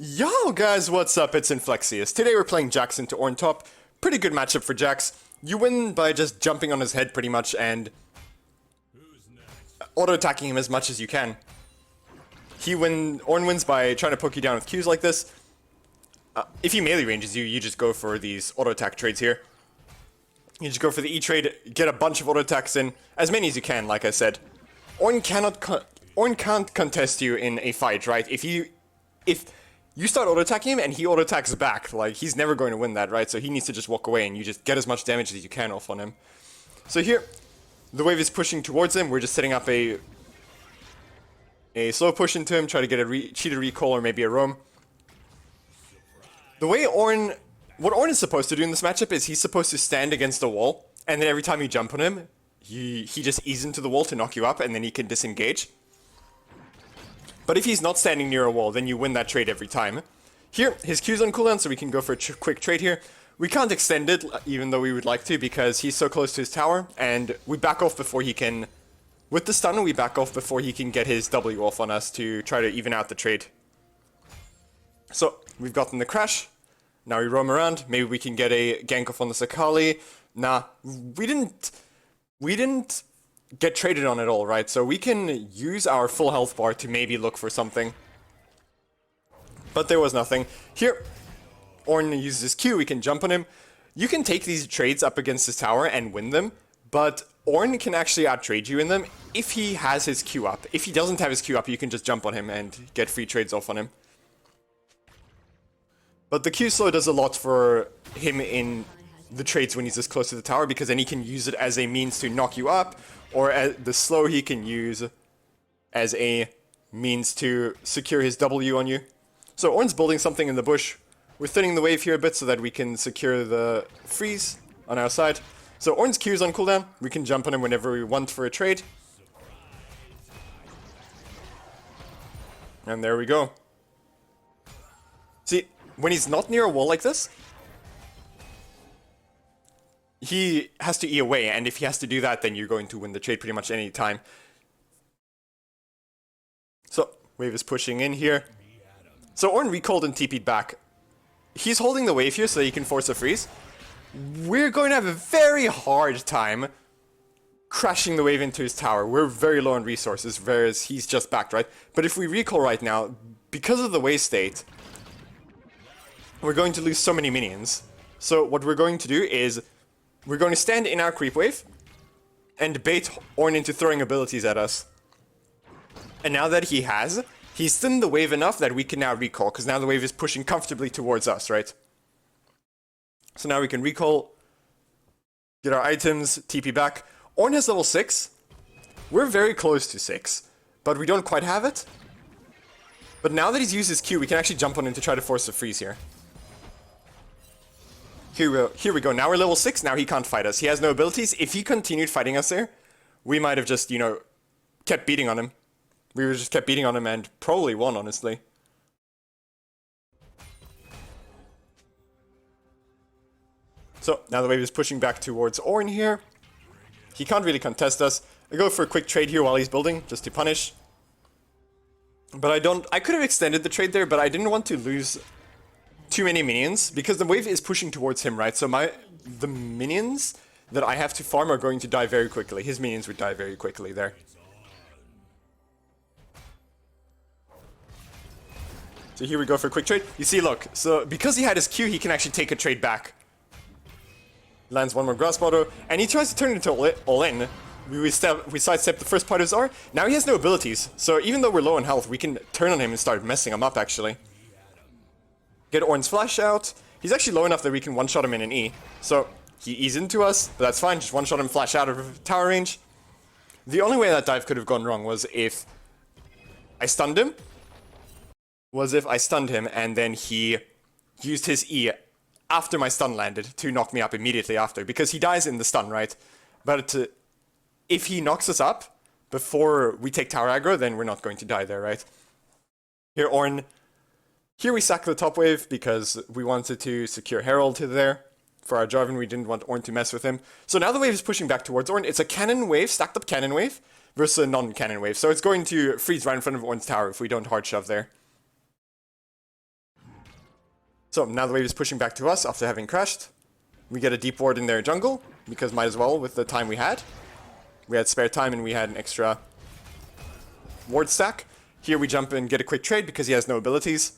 Yo guys, what's up? It's Inflexxius. Today we're playing Jax into Ornn top. Pretty good matchup for Jax. You win by just jumping on his head pretty much and auto-attacking him as much as you can. Ornn wins by trying to poke you down with Qs like this. If he melee ranges you, you just go for these auto-attack trades here. You just go for the E trade, get a bunch of auto-attacks in, as many as you can, like I said. Ornn can't contest you in a fight, right? If you start auto-attacking him and he auto-attacks back, like, he's never going to win that, right? So he needs to just walk away and you just get as much damage as you can off on him. So here, the wave is pushing towards him. We're just setting up a slow push into him, try to get a cheated recall or maybe a roam. The way what Ornn is supposed to do in this matchup is he's supposed to stand against a wall, and then every time you jump on him, he just eases into the wall to knock you up, and then he can disengage. But if he's not standing near a wall, then you win that trade every time. Here, his Q's on cooldown, so we can go for a quick trade here. We can't extend it, even though we would like to, because he's so close to his tower, and we back off before he can... With the stun, we back off before he can get his W off on us to try to even out the trade. So, we've gotten the crash. Now we roam around. Maybe we can get a gank off on the Sakali. Nah, we didn't get traded on at all, right? So we can use our full health bar to maybe look for something. But there was nothing. Here, Ornn uses his Q, we can jump on him. You can take these trades up against his tower and win them, but Ornn can actually out-trade you in them if he has his Q up. If he doesn't have his Q up, you can just jump on him and get free trades off on him. But the Q slow does a lot for him in the trades when he's this close to the tower, because then he can use it as a means to knock you up, or the slow he can use as a means to secure his W on you. So Ornn's building something in the bush. We're thinning the wave here a bit so that we can secure the freeze on our side. So Ornn's Q is on cooldown. We can jump on him whenever we want for a trade. And there we go. See, when he's not near a wall like this, he has to E away, and if he has to do that, then you're going to win the trade pretty much any time. So, wave is pushing in here. So Ornn recalled and TP'd back. He's holding the wave here so he can force a freeze. We're going to have a very hard time crashing the wave into his tower. We're very low on resources, whereas he's just backed, right? But if we recall right now, because of the wave state, we're going to lose so many minions. So what we're going to do is, we're going to stand in our creep wave and bait Ornn into throwing abilities at us. And now that he's thinned the wave enough that we can now recall, because now the wave is pushing comfortably towards us, right? So now we can recall, get our items, TP back. Ornn has level 6. We're very close to 6, but we don't quite have it. But now that he's used his Q, we can actually jump on him to try to force a freeze here. Here we go. Now we're level 6. Now he can't fight us. He has no abilities. If he continued fighting us there, we might have just, kept beating on him. We would just kept beating on him and probably won, honestly. So, now the wave is pushing back towards Ornn here. He can't really contest us. I go for a quick trade here while he's building, just to punish. But I could have extended the trade there, but I didn't want to lose too many minions, because the wave is pushing towards him, right? So the minions that I have to farm are going to die very quickly. His minions would die very quickly there. So here we go for a quick trade. You see, look, so because he had his Q, he can actually take a trade back. Lands one more grasp auto, and he tries to turn it into all in. We sidestep the first part of his R. Now he has no abilities, so even though we're low on health, we can turn on him and start messing him up, actually. Get Ornn's flash out. He's actually low enough that we can one-shot him in an E. So, he E's into us, but that's fine. Just one-shot him, flash out of tower range. The only way that dive could have gone wrong was if I stunned him. And then he used his E after my stun landed to knock me up immediately after. Because he dies in the stun, right? But if he knocks us up before we take tower aggro, then we're not going to die there, right? Here, Ornn. Here we sack the top wave because we wanted to secure Herald to there. For our Jarvan, we didn't want Ornn to mess with him. So now the wave is pushing back towards Ornn. It's a cannon wave, stacked up cannon wave, versus a non-cannon wave. So it's going to freeze right in front of Ornn's tower if we don't hard shove there. So now the wave is pushing back to us after having crashed. We get a deep ward in their jungle, because might as well with the time we had. We had spare time and we had an extra ward stack. Here we jump and get a quick trade because he has no abilities.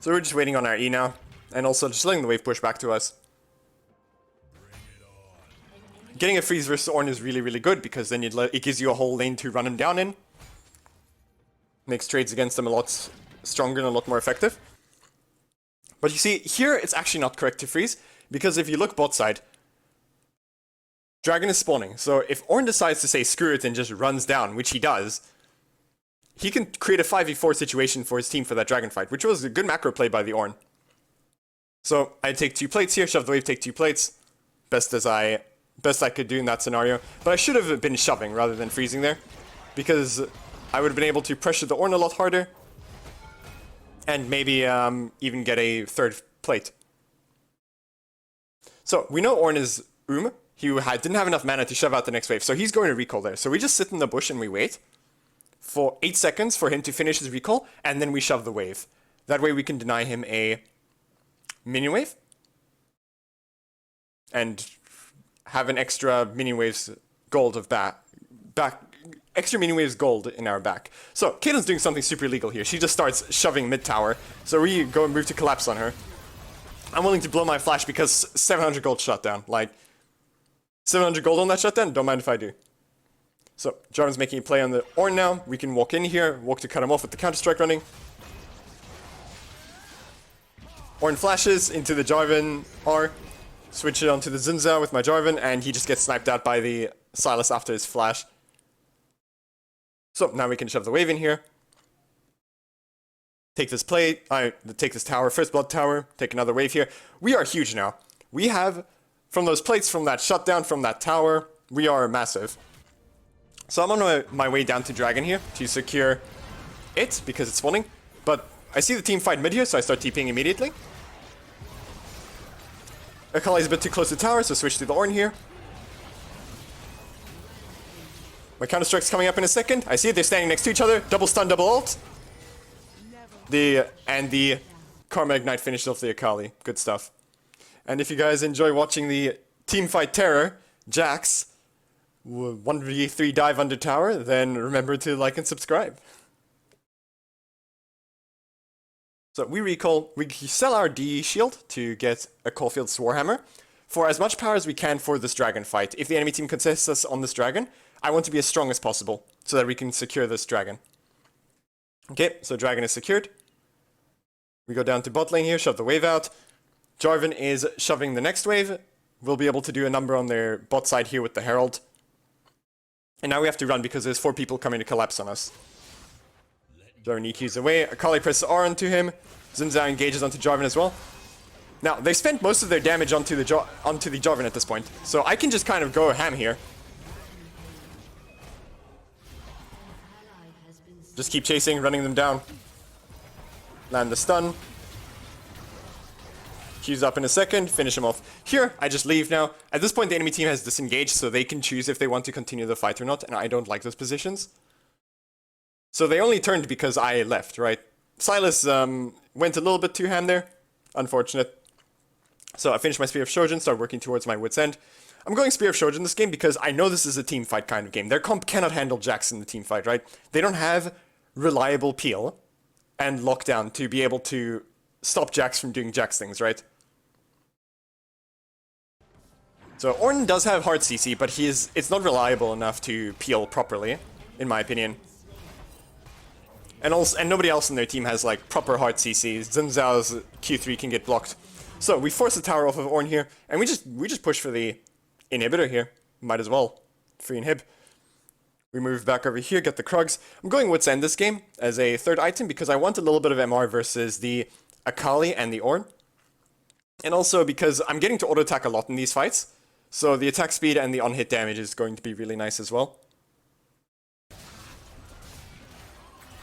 So we're just waiting on our E now, and also just letting the wave push back to us. Getting a freeze versus Ornn is really, really good because then it gives you a whole lane to run him down in. Makes trades against them a lot stronger and a lot more effective. But you see, here it's actually not correct to freeze, because if you look bot side, Dragon is spawning. So if Ornn decides to say screw it and just runs down, which he does, he can create a 5v4 situation for his team for that Dragon fight, which was a good macro play by the Ornn. So I take 2 plates here, shove the wave, take 2 plates. Best I could do in that scenario. But I should have been shoving rather than freezing there, because I would have been able to pressure the Ornn a lot harder. And maybe even get a 3rd plate. So we know Ornn is He didn't have enough mana to shove out the next wave, so he's going to recall there. So we just sit in the bush and we wait for 8 seconds for him to finish his recall, and then we shove the wave. That way we can deny him a minion wave. And have an extra minion waves gold of extra minion waves gold in our back. So Caitlin's doing something super illegal here. She just starts shoving mid tower. So we go and move to collapse on her. I'm willing to blow my flash because 700 gold shutdown. Like, 700 gold on that shutdown? Don't mind if I do. So Jarvan's making a play on the Ornn now. We can walk in here, walk to cut him off with the counter-strike running. Ornn flashes into the Jarvan R. Switch it onto the Xin Zhao with my Jarvan, and he just gets sniped out by the Sylas after his flash. So now we can shove the wave in here. Take this plate, take this tower, first blood tower, take another wave here. We are huge now. We have, from those plates, from that shutdown, from that tower, we are massive. So I'm on my way down to Dragon here to secure it, because it's spawning. But I see the team fight mid here, so I start TPing immediately. Akali's a bit too close to the tower, so switch to the Ornn here. My counter-strike's coming up in a second. I see it, they're standing next to each other. Double stun, double ult. The Karma Ignite finished off the Akali. Good stuff. And if you guys enjoy watching the Teamfight Terror, Jax, 1v3 dive under tower, then remember to like and subscribe. So we sell our D shield to get a Caulfield's Warhammer for as much power as we can for this dragon fight. If the enemy team contests us on this dragon, I want to be as strong as possible so that we can secure this dragon. Okay, so dragon is secured. We go down to bot lane here, shove the wave out. Jarvan is shoving the next wave. We'll be able to do a number on their bot side here with the Herald. And now we have to run because there's 4 people coming to collapse on us. Jarvan EQs away. Akali presses R onto him. Xin Zhao engages onto Jarvan as well. Now, they spent most of their damage onto the Jarvan at this point. So I can just kind of go ham here. Just keep chasing, running them down. Land the stun. Q's up in a second, finish him off. Here, I just leave now. At this point, the enemy team has disengaged, so they can choose if they want to continue the fight or not, and I don't like those positions. So they only turned because I left, right? Sylas went a little bit too ham there. Unfortunate. So I finished my Spear of Shojin, start working towards my wit's end. I'm going Spear of Shojin this game because I know this is a team fight kind of game. Their comp cannot handle Jax in the team fight, right? They don't have reliable peel and lockdown to be able to stop Jax from doing Jax things, right? So Ornn does have hard CC, but it's not reliable enough to peel properly, in my opinion. And nobody else in their team has like proper hard CCs. Xin Zhao's Q3 can get blocked. So we force the tower off of Ornn here, and we just push for the inhibitor here. Might as well. Free inhib. We move back over here, get the Krugs. I'm going Wit's End this game as a 3rd item because I want a little bit of MR versus the Akali and the Ornn. And also because I'm getting to auto-attack a lot in these fights. So the attack speed and the on-hit damage is going to be really nice as well.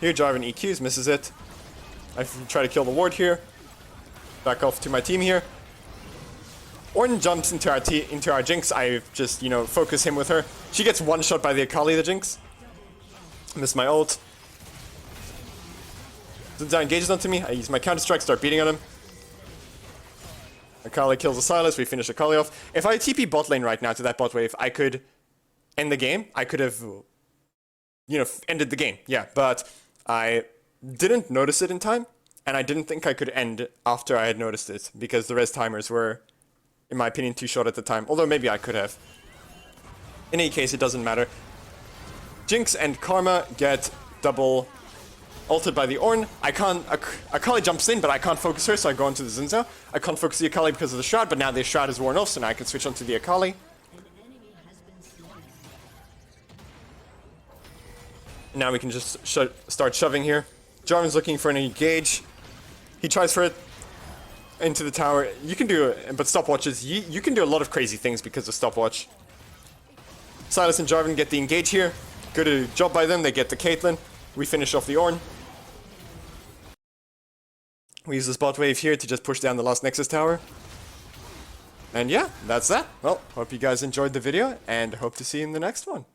Here Jarvan EQs, misses it. I try to kill the ward here. Back off to my team here. Ornn jumps into our Jinx. I just, focus him with her. She gets one shot by the Akali, the Jinx. Miss my ult. Zinzao engages onto me. I use my counter strike, start beating on him. Akali kills the Sylas. We finish Akali off. If I TP bot lane right now to that bot wave, I could end the game. I could have, you know, ended the game. Yeah, but I didn't notice it in time, and I didn't think I could end after I had noticed it because the res timers were, in my opinion, too short at the time. Although maybe I could have. In any case, it doesn't matter. Jinx and Karma get double ulted by the Ornn. I can't. Akali jumps in, but I can't focus her, so I go onto the Zinzao. I can't focus the Akali because of the Shroud, but now the Shroud is worn off, so now I can switch onto the Akali. Now we can just start shoving here. Jarvan's looking for an engage. He tries for it into the tower. You can do it, but stopwatches. You can do a lot of crazy things because of stopwatch. Sylas and Jarvan get the engage here. Good job by them. They get the Caitlyn. We finish off the Ornn. We use the spot wave here to just push down the last Nexus tower. And yeah, that's that. Well, hope you guys enjoyed the video, and hope to see you in the next one.